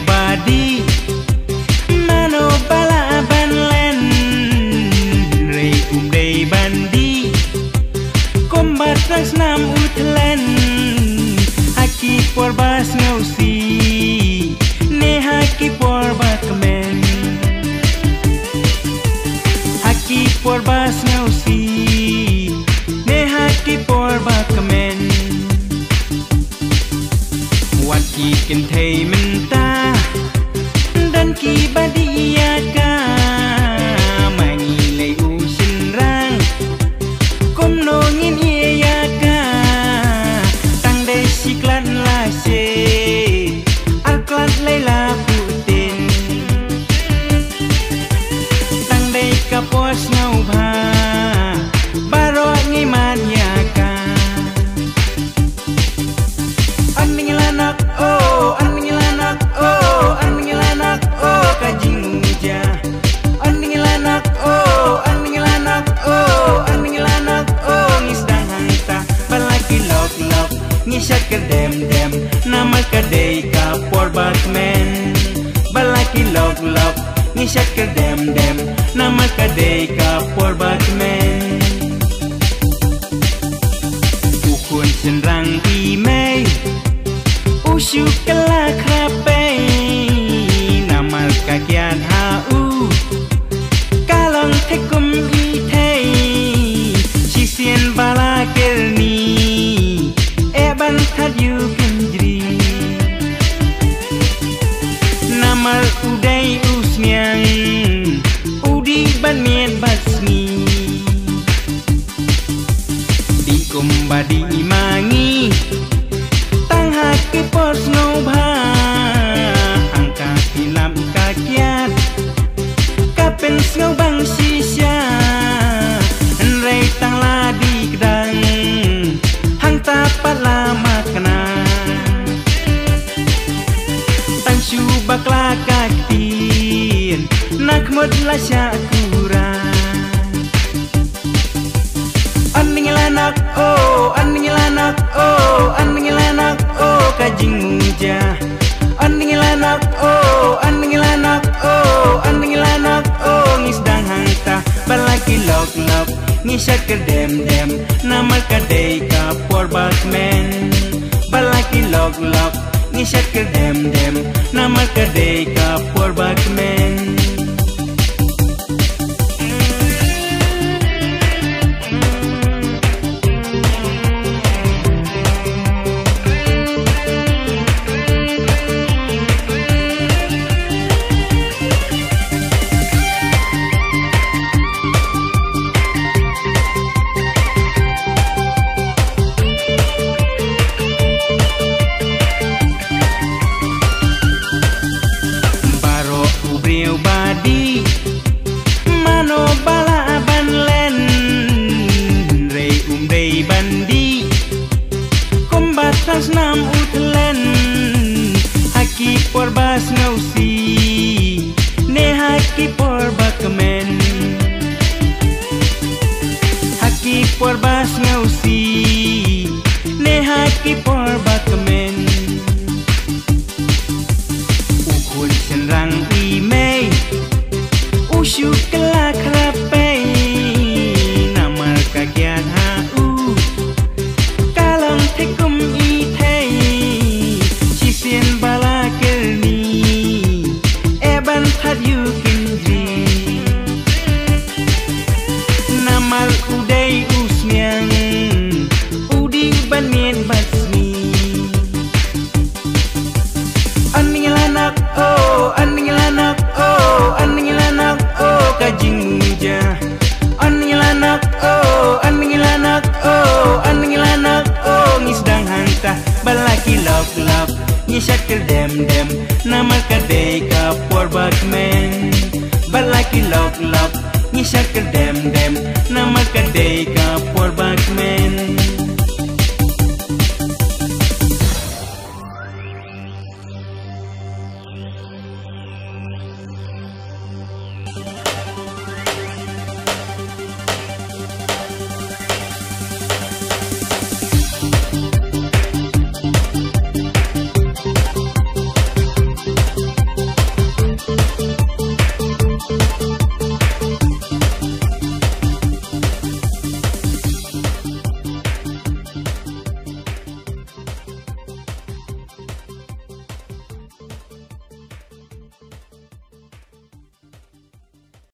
Badi mano bala ban len rei day bandi kombat trans nam utlen haki por bas ngausi ne haki por batmen haki por bas ngausi ne haki por batmen waki ken thei menta dan ki badia ka mangi lei u sin rang kom no ngin ia ka tang dei siklan la se al klan lei la putin tang dei ka pos ngau bha baro ngi man ya ka aning lanak oh aning lanak oh aning lanak oh kajing muja aning lanak oh aning lanak oh aning lanak oh ngisdang hanta balaki lok lok ngisat kedem dem nama kadei ka por batman balaki lok lok ngisat kedem dem nama kadei ka por batman ukun senrang imei usyu kala krape namal kakian hau kalong tekum itei sisien bala kerni eban thadyu kendri namal udai usnyang udi ban mien basni di kumbadi mangi haki pos ngau bha angka hilam kakiat kapen ngau bang sisya rei tang la di kedang hang tapat lama kena tang syu bakla kaktin nak mod la syakura aning lanak oh aning lanak oh aning lanak oh kajing muja aning lanak oh aning lanak oh aning lanak oh ngisdang hangta balaki lok lok ngisat kedem dem nama kadei ka por batman balaki lok lok ngisat kedem dem nama kadei ka por batman badi mano bala ban len rei day bandi kombat trans nam utlen haki por bas ngausi